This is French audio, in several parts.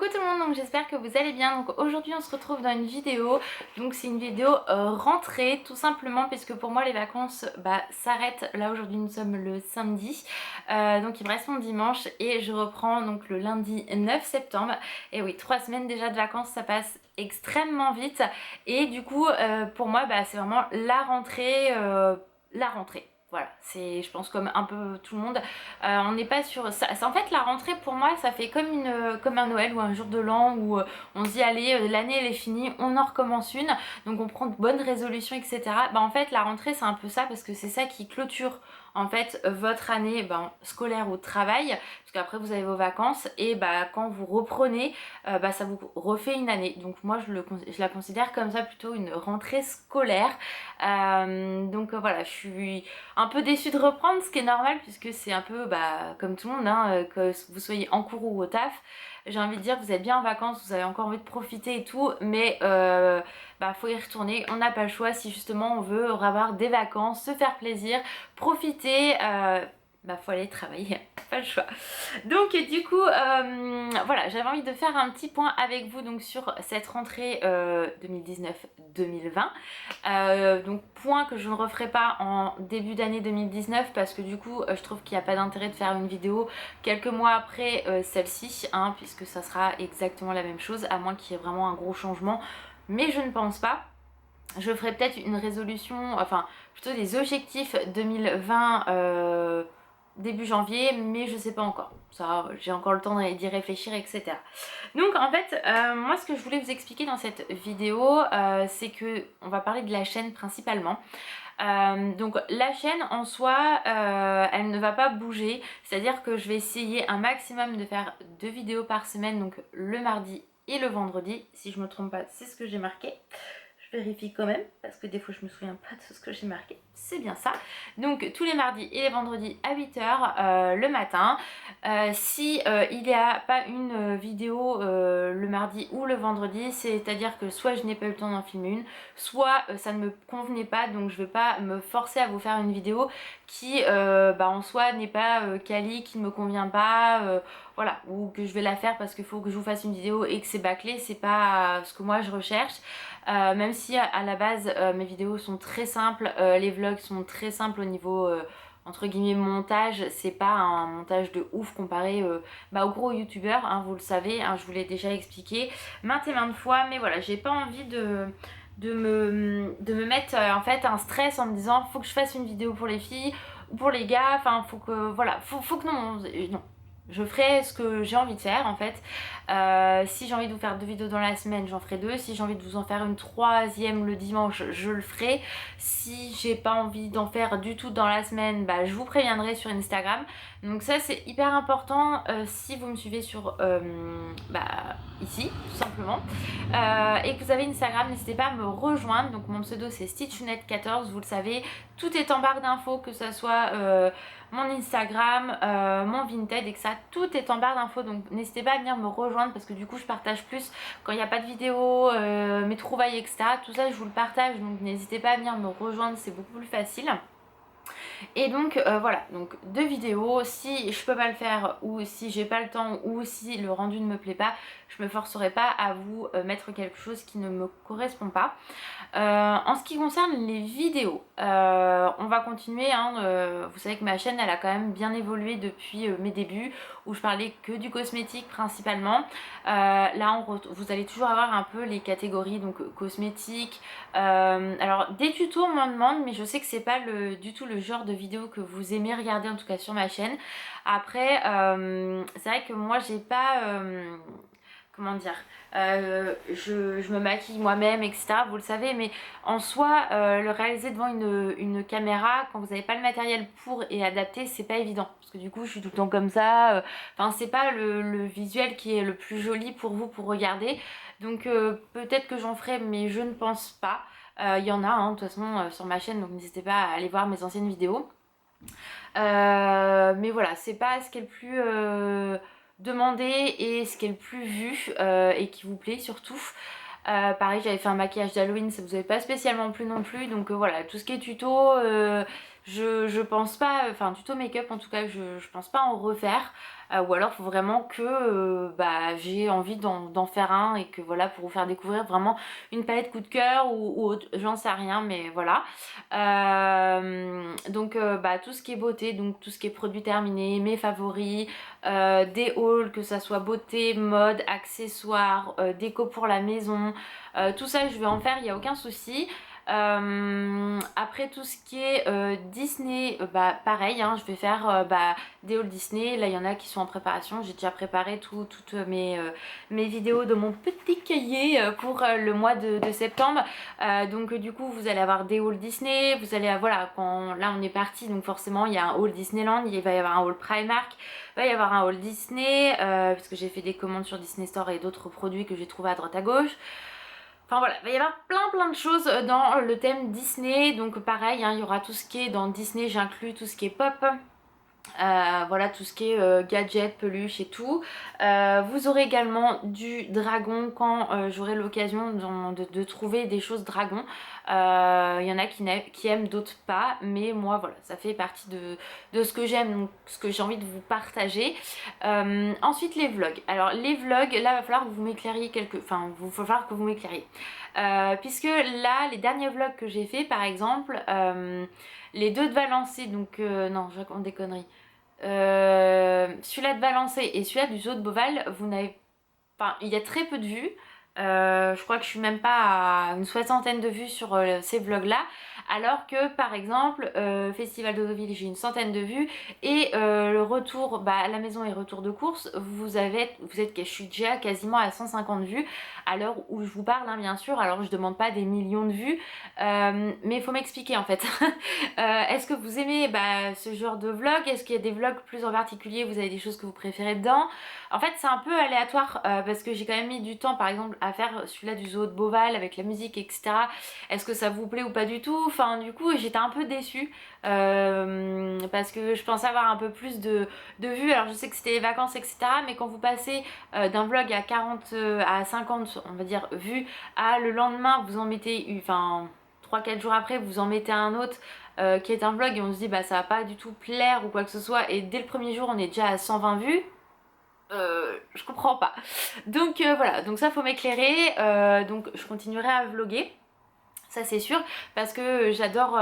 Coucou tout le monde, donc j'espère que vous allez bien. Donc aujourd'hui on se retrouve dans une vidéo. Donc c'est une vidéo rentrée tout simplement puisque pour moi les vacances s'arrêtent. Là aujourd'hui nous sommes le samedi, donc il me reste mon dimanche et je reprends donc le lundi 9 septembre. Et oui, 3 semaines déjà de vacances, ça passe extrêmement vite. Et du coup pour moi c'est vraiment la rentrée. Voilà, c'est je pense comme un peu tout le monde. On n'est pas sur ça. En fait, la rentrée pour moi, ça fait comme un Noël ou un jour de l'an où on se dit allez, l'année elle est finie, on en recommence une. Donc on prend de bonnes résolutions, etc. En fait, la rentrée c'est un peu ça parce que c'est ça qui clôture en fait votre année scolaire au travail. Parce qu'après vous avez vos vacances et quand vous reprenez, ça vous refait une année. Donc moi je la considère comme ça plutôt une rentrée scolaire. Voilà, je suis un peu déçue de reprendre, ce qui est normal puisque c'est un peu comme tout le monde, que vous soyez en cours ou au taf. J'ai envie de dire, vous êtes bien en vacances, vous avez encore envie de profiter et tout, mais faut y retourner, on n'a pas le choix si justement on veut avoir des vacances, se faire plaisir, profiter, faut aller travailler, pas le choix. Donc du coup, voilà, j'avais envie de faire un petit point avec vous donc sur cette rentrée 2019-2020. Donc point que je ne referai pas en début d'année 2019 parce que du coup je trouve qu'il n'y a pas d'intérêt de faire une vidéo quelques mois après celle-ci, puisque ça sera exactement la même chose, à moins qu'il y ait vraiment un gros changement, mais je ne pense pas. Je ferai peut-être une résolution, enfin plutôt des objectifs 2020 début janvier, mais je sais pas encore. Ça, j'ai encore le temps d'y réfléchir, etc. Donc en fait, moi ce que je voulais vous expliquer dans cette vidéo, c'est que on va parler de la chaîne principalement. Donc la chaîne en soi, elle ne va pas bouger, c'est-à-dire que je vais essayer un maximum de faire 2 vidéos par semaine, donc le mardi et le vendredi. Si je me trompe pas, c'est ce que j'ai marqué. Je vérifie quand même parce que des fois je me souviens pas de ce que j'ai marqué. C'est bien ça. Donc tous les mardis et les vendredis à 8h le matin. Si il n'y a pas une vidéo le mardi ou le vendredi, c'est-à-dire que soit je n'ai pas eu le temps d'en filmer une, soit ça ne me convenait pas, donc je ne vais pas me forcer à vous faire une vidéo qui en soi n'est pas quali, qui ne me convient pas, voilà, ou que je vais la faire parce qu'il faut que je vous fasse une vidéo et que c'est bâclé, c'est pas ce que moi je recherche. Même si à la base mes vidéos sont très simples, les vlogs sont très simples au niveau entre guillemets montage, c'est pas un montage de ouf comparé aux gros youtubeurs, vous le savez, je vous l'ai déjà expliqué maintes et maintes fois, mais voilà, j'ai pas envie de me mettre en fait un stress en me disant faut que je fasse une vidéo pour les filles ou pour les gars, enfin faut que voilà, faut que non, je ferai ce que j'ai envie de faire en fait. Si j'ai envie de vous faire 2 vidéos dans la semaine, j'en ferai 2. Si j'ai envie de vous en faire une 3e le dimanche, je le ferai. Si j'ai pas envie d'en faire du tout dans la semaine, je vous préviendrai sur Instagram. Donc ça c'est hyper important si vous me suivez sur ici tout simplement et que vous avez Instagram, n'hésitez pas à me rejoindre. Donc mon pseudo c'est Stitchounette14, vous le savez, tout est en barre d'infos, que ça soit mon Instagram, mon Vinted, et que ça tout est en barre d'infos, donc n'hésitez pas à venir me rejoindre parce que du coup je partage plus quand il n'y a pas de vidéo, mes trouvailles, etc. Tout ça je vous le partage, donc n'hésitez pas à venir me rejoindre, c'est beaucoup plus facile. Et donc voilà, donc 2 vidéos, si je peux pas le faire ou si j'ai pas le temps ou si le rendu ne me plaît pas, je me forcerai pas à vous mettre quelque chose qui ne me correspond pas. En ce qui concerne les vidéos, on va continuer, vous savez que ma chaîne elle a quand même bien évolué depuis mes débuts où je parlais que du cosmétique principalement. Là vous allez toujours avoir un peu les catégories, donc cosmétique. Alors des tutos on m'en demande, mais je sais que c'est pas du tout le genre de vidéo que vous aimez regarder, en tout cas sur ma chaîne. Après c'est vrai que moi j'ai pas comment dire, je me maquille moi-même, etc. Vous le savez, mais en soi, le réaliser devant une caméra, quand vous n'avez pas le matériel pour et adapté, c'est pas évident. Parce que du coup, je suis tout le temps comme ça. Enfin, c'est pas le visuel qui est le plus joli pour vous pour regarder. Donc, peut-être que j'en ferai, mais je ne pense pas. Il y en a, de toute façon, sur ma chaîne, donc n'hésitez pas à aller voir mes anciennes vidéos. Mais voilà, c'est pas ce qui est le plus demandé et ce qui est le plus vu et qui vous plaît surtout. Pareil, j'avais fait un maquillage d'Halloween, ça vous avait pas spécialement plu non plus, donc voilà, tout ce qui est tuto, je pense pas, enfin tuto make-up en tout cas, je pense pas en refaire. ou alors faut vraiment que bah, j'ai envie d'en faire un et que voilà, pour vous faire découvrir vraiment une palette coup de cœur ou autre, j'en sais rien, mais voilà. Donc bah, tout ce qui est beauté, donc tout ce qui est produits terminés, mes favoris, des hauls, que ça soit beauté, mode, accessoires, déco pour la maison, tout ça je vais en faire, il n'y a aucun souci. Après tout ce qui est Disney, bah pareil, hein, je vais faire bah, des hauls Disney. Là il y en a qui sont en préparation, j'ai déjà préparé toutes mes vidéos de mon petit cahier pour le mois de septembre. Donc du coup vous allez avoir des hauls Disney, vous allez voilà, quand là on est parti, donc forcément il y a un haul Disneyland, il va y avoir un haul Primark, il va y avoir un haul Disney, parce que j'ai fait des commandes sur Disney Store et d'autres produits que j'ai trouvé à droite à gauche. Enfin voilà, il va y avoir plein de choses dans le thème Disney, donc pareil, hein, il y aura tout ce qui est dans Disney, j'inclus tout ce qui est pop. Voilà, tout ce qui est gadget, peluche et tout. Vous aurez également du dragon quand j'aurai l'occasion de trouver des choses dragon. Il y en a qui aiment, d'autres pas, mais moi voilà, ça fait partie de ce que j'aime, donc ce que j'ai envie de vous partager. Ensuite les vlogs. Alors les vlogs, là il va falloir que vous m'éclairiez enfin il va falloir que vous m'éclairiez. Puisque là les derniers vlogs que j'ai fait par exemple, les deux de Valençay, donc non je raconte des conneries. Celui-là de Valençay et celui-là du zoo de Beauval, vous n'avez pas, il y a très peu de vues. Je crois que je suis même pas à une soixantaine de vues sur ces vlogs là, alors que par exemple Festival de Deauville j'ai une centaine de vues et le retour bah, à la maison et retour de course je suis déjà quasiment à 150 vues à l'heure où je vous parle, hein, bien sûr. Alors je demande pas des millions de vues, mais il faut m'expliquer en fait. Est-ce que vous aimez bah, ce genre de vlog? Est-ce qu'il y a des vlogs plus en particulier, vous avez des choses que vous préférez dedans? En fait c'est un peu aléatoire parce que j'ai quand même mis du temps par exemple à faire celui-là du zoo de Beauval avec la musique etc. Est-ce que ça vous plaît ou pas du tout? Enfin du coup j'étais un peu déçue parce que je pensais avoir un peu plus de vues. Alors je sais que c'était les vacances etc, mais quand vous passez d'un vlog à 40 à 50 on va dire vues à le lendemain vous en mettez enfin 3-4 jours après vous en mettez un autre qui est un vlog et on se dit bah ça va pas du tout plaire ou quoi que ce soit, et dès le premier jour on est déjà à 120 vues, je comprends pas. Donc voilà, donc ça faut m'éclairer, donc je continuerai à vlogger. Ça c'est sûr, parce que j'adore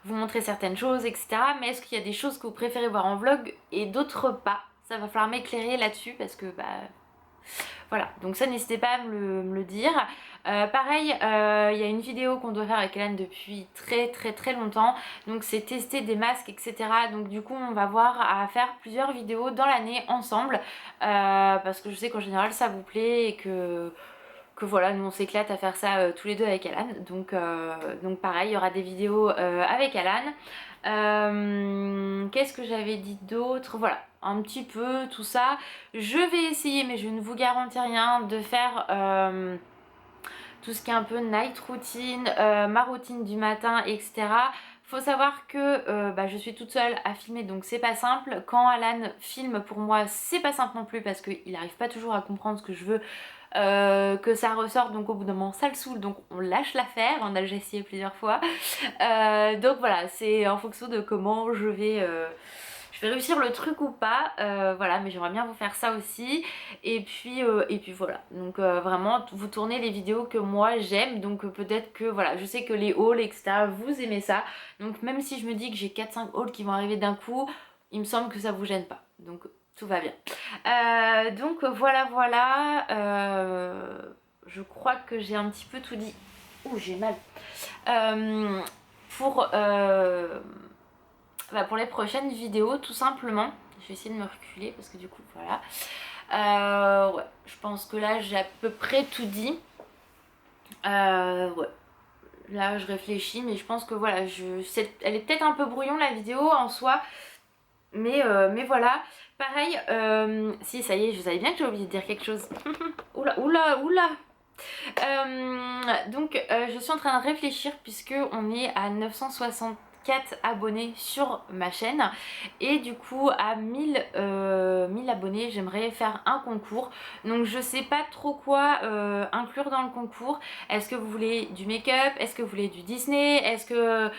vous montrer certaines choses, etc. Mais est-ce qu'il y a des choses que vous préférez voir en vlog et d'autres pas? Ça va falloir m'éclairer là-dessus parce que bah voilà, donc ça n'hésitez pas à me le dire. Pareil, il y a une vidéo qu'on doit faire avec Hélène depuis très longtemps, donc c'est tester des masques etc. Donc du coup on va voir à faire plusieurs vidéos dans l'année ensemble, parce que je sais qu'en général ça vous plaît et que voilà, nous on s'éclate à faire ça tous les deux avec Alan. Donc pareil, il y aura des vidéos avec Alan. Qu'est-ce que j'avais dit d'autre? Voilà, un petit peu tout ça. Je vais essayer, mais je ne vous garantis rien, de faire tout ce qui est un peu night routine, ma routine du matin, etc. Faut savoir que bah, je suis toute seule à filmer, donc c'est pas simple. Quand Alan filme pour moi, c'est pas simple non plus parce qu'il n'arrive pas toujours à comprendre ce que je veux que ça ressorte, donc au bout d'un moment ça le saoule, donc on lâche l'affaire. On a déjà essayé plusieurs fois. Donc voilà, c'est en fonction de comment je vais réussir le truc ou pas, voilà, mais j'aimerais bien vous faire ça aussi. Et puis voilà, donc vraiment vous tournez les vidéos que moi j'aime, donc peut-être que voilà, je sais que les hauls etc vous aimez ça, donc même si je me dis que j'ai 4-5 hauls qui vont arriver d'un coup, il me semble que ça vous gêne pas, donc tout va bien. Donc voilà, je crois que j'ai un petit peu tout dit. Ouh, j'ai mal. Pour les prochaines vidéos, tout simplement, je vais essayer de me reculer parce que du coup, voilà. Ouais, je pense que là, j'ai à peu près tout dit. Ouais. Là, je réfléchis, mais je pense que voilà, elle est peut-être un peu brouillon la vidéo en soi, mais voilà. Pareil, si ça y est, je savais bien que j'ai oublié de dire quelque chose. Oula. Donc je suis en train de réfléchir puisque on est à 964 abonnés sur ma chaîne et du coup à 1000 abonnés j'aimerais faire un concours, donc je sais pas trop quoi inclure dans le concours. Est-ce que vous voulez du make-up, est-ce que vous voulez du Disney, est-ce que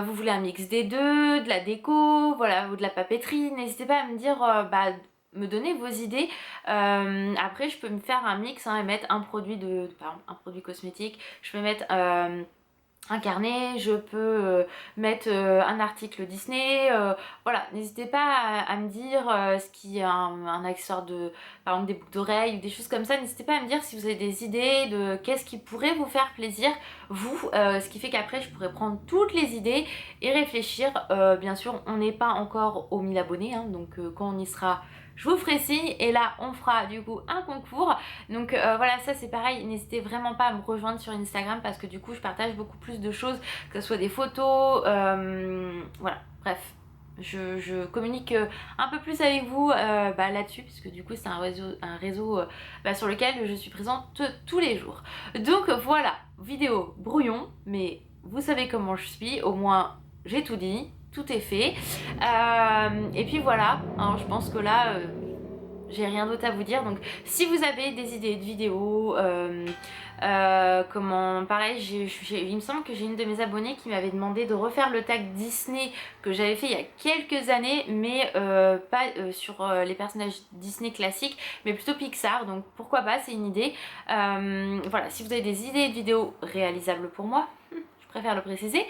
vous voulez un mix des deux, de la déco, voilà, ou de la papeterie? N'hésitez pas à me dire bah me donner vos idées. Après je peux me faire un mix et mettre un produit par exemple, un produit cosmétique, je peux mettre un carnet, je peux mettre un article Disney, voilà, n'hésitez pas à me dire ce qui est un accessoire de, par exemple des boucles d'oreilles ou des choses comme ça, n'hésitez pas à me dire si vous avez des idées de qu'est-ce qui pourrait vous faire plaisir, vous, ce qui fait qu'après je pourrais prendre toutes les idées et réfléchir. Bien sûr on n'est pas encore aux 1000 abonnés, hein, donc quand on y sera, je vous ferai signe et là on fera du coup un concours. Donc voilà, ça c'est pareil, n'hésitez vraiment pas à me rejoindre sur Instagram parce que du coup je partage beaucoup plus de choses, que ce soit des photos, voilà, bref. Je communique un peu plus avec vous là-dessus parce que du coup c'est un réseau sur lequel je suis présente tous les jours. Donc voilà, vidéo brouillon, mais vous savez comment je suis, au moins j'ai tout dit, tout est fait. Et puis voilà, hein, je pense que là j'ai rien d'autre à vous dire. Donc si vous avez des idées de vidéos, comment, pareil, il me semble que j'ai une de mes abonnées qui m'avait demandé de refaire le tag Disney que j'avais fait il y a quelques années, mais pas sur les personnages Disney classiques, mais plutôt Pixar. Donc pourquoi pas, c'est une idée. Voilà, si vous avez des idées de vidéos réalisables pour moi, je préfère le préciser.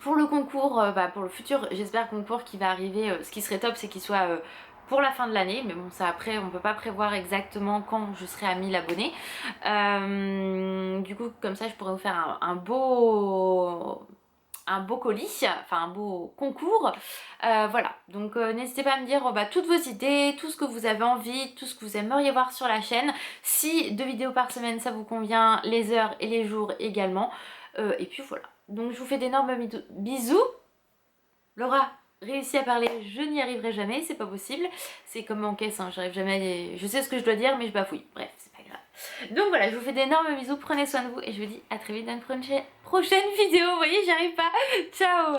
Pour le concours, pour le futur, j'espère, concours qui va arriver, ce qui serait top, c'est qu'il soit pour la fin de l'année, mais bon, ça après, on peut pas prévoir exactement quand je serai à 1000 abonnés. Du coup, comme ça, je pourrais vous faire un beau colis, enfin un beau concours. Voilà, donc n'hésitez pas à me dire toutes vos idées, tout ce que vous avez envie, tout ce que vous aimeriez voir sur la chaîne. Si 2 vidéos par semaine ça vous convient, les heures et les jours également. Et puis voilà, donc je vous fais d'énormes bisous. Laura réussit à parler, je n'y arriverai jamais, c'est pas possible. C'est comme en caisse, hein, j'arrive jamais, je sais ce que je dois dire mais je bafouille. Bref, c'est pas grave. Donc voilà, je vous fais d'énormes bisous, prenez soin de vous et je vous dis à très vite dans une prochaine vidéo. Vous voyez, j'y arrive pas. Ciao.